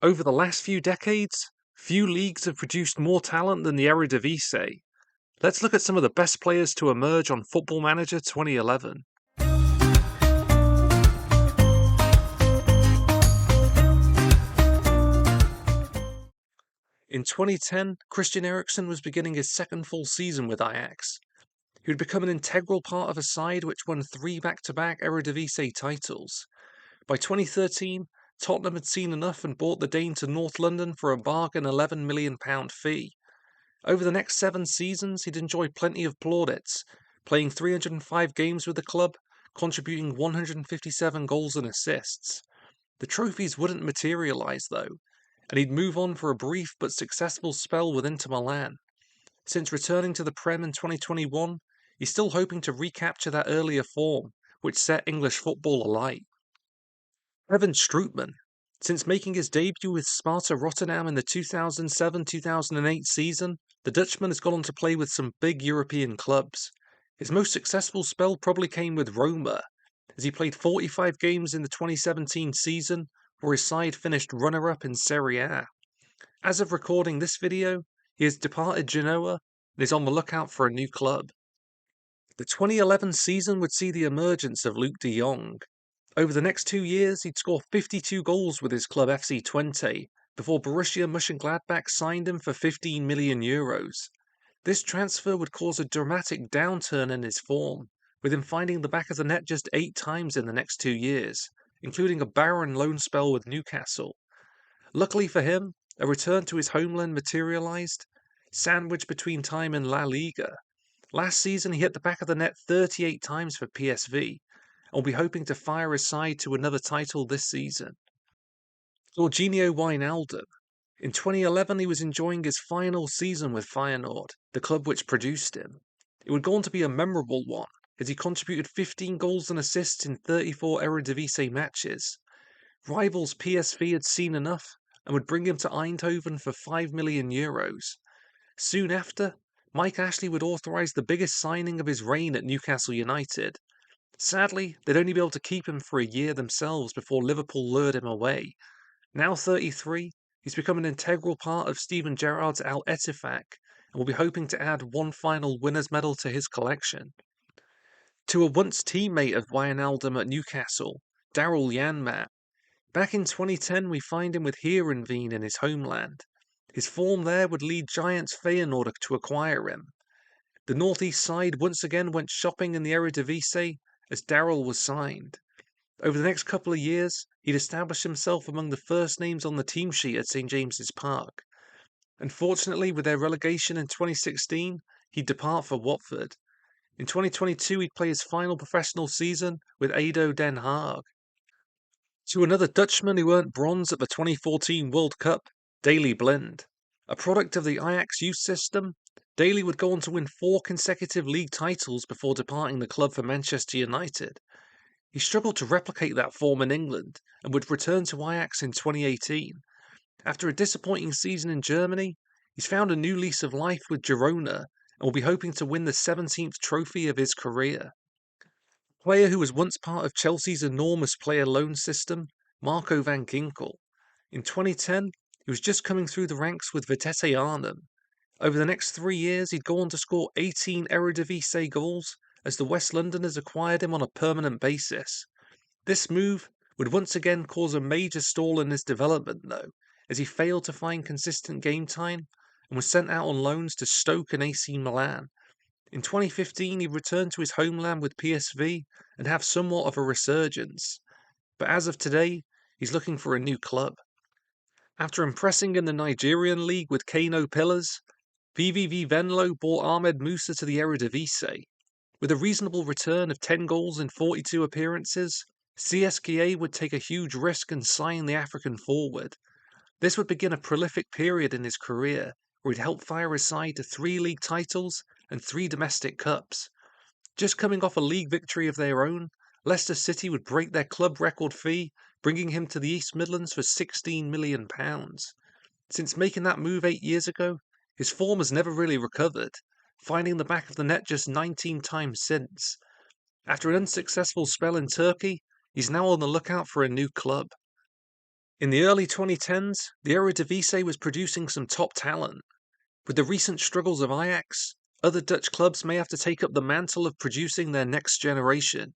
Over the last few decades, few leagues have produced more talent than the Eredivisie. Let's look at some of the best players to emerge on Football Manager 2011. In 2010, Christian Eriksen was beginning his second full season with Ajax. He would become an integral part of a side which won 3 back-to-back Eredivisie titles. By 2013, Tottenham had seen enough and bought the Dane to North London for a bargain £11 million fee. Over the next 7 seasons, he'd enjoyed plenty of plaudits, playing 305 games with the club, contributing 157 goals and assists. The trophies wouldn't materialise though, and he'd move on for a brief but successful spell with Inter Milan. Since returning to the Prem in 2021, he's still hoping to recapture that earlier form, which set English football alight. Evan Strootman. Since making his debut with Sparta Rotterdam in the 2007-2008 season, the Dutchman has gone on to play with some big European clubs. His most successful spell probably came with Roma, as he played 45 games in the 2017 season, where his side finished runner-up in Serie A. As of recording this video, he has departed Genoa and is on the lookout for a new club. The 2011 season would see the emergence of Luuk de Jong. Over the next 2 years, he'd score 52 goals with his club FC Twente, before Borussia Mönchengladbach signed him for €15 million. This transfer would cause a dramatic downturn in his form, with him finding the back of the net just 8 times in the next 2 years, including a barren loan spell with Newcastle. Luckily for him, a return to his homeland materialised, sandwiched between time in La Liga. Last season, he hit the back of the net 38 times for PSV, and will be hoping to fire his side to another title this season. Georgino Wijnaldum. In 2011, he was enjoying his final season with Feyenoord, the club which produced him. It would go on to be a memorable one, as he contributed 15 goals and assists in 34 Eredivisie matches. Rivals PSV had seen enough and would bring him to Eindhoven for €5 million. Soon after, Mike Ashley would authorise the biggest signing of his reign at Newcastle United. Sadly, they'd only be able to keep him for a year themselves before Liverpool lured him away. Now 33, he's become an integral part of Steven Gerrard's Al Ettifaq and will be hoping to add one final winner's medal to his collection. To a once teammate of Wijnaldum at Newcastle, Daryl Janmaat. Back in 2010, we find him with Heerenveen in his homeland. His form there would lead Giants Feyenoord to acquire him. The northeast side once again went shopping in the Eredivisie as Daryl was signed. Over the next couple of years, he'd established himself among the first names on the team sheet at St James's Park. Unfortunately, with their relegation in 2016, he'd depart for Watford. In 2022, he'd play his final professional season with ADO Den Haag. To another Dutchman who earned bronze at the 2014 World Cup, Daley Blind. A product of the Ajax youth system, Daley would go on to win 4 consecutive league titles before departing the club for Manchester United. He struggled to replicate that form in England and would return to Ajax in 2018. After a disappointing season in Germany, he's found a new lease of life with Girona and will be hoping to win the 17th trophy of his career. A player who was once part of Chelsea's enormous player loan system, Marco van Ginkel. In 2010, he was just coming through the ranks with Vitesse Arnhem. Over the next 3 years, he'd go on to score 18 Eredivisie goals as the West Londoners acquired him on a permanent basis. This move would once again cause a major stall in his development, though, as he failed to find consistent game time and was sent out on loans to Stoke and AC Milan. In 2015, he returned to his homeland with PSV and have somewhat of a resurgence. But as of today, he's looking for a new club. After impressing in the Nigerian league with Kano Pillars, VVV Venlo brought Ahmed Musa to the Eredivisie. With a reasonable return of 10 goals in 42 appearances, CSKA would take a huge risk and sign the African forward. This would begin a prolific period in his career, where he'd help fire his side to 3 league titles and 3 domestic cups. Just coming off a league victory of their own, Leicester City would break their club record fee, bringing him to the East Midlands for £16 million. Since making that move 8 years ago, his form has never really recovered, finding the back of the net just 19 times since. After an unsuccessful spell in Turkey, he's now on the lookout for a new club. In the early 2010s, the Eredivisie was producing some top talent. With the recent struggles of Ajax, other Dutch clubs may have to take up the mantle of producing their next generation.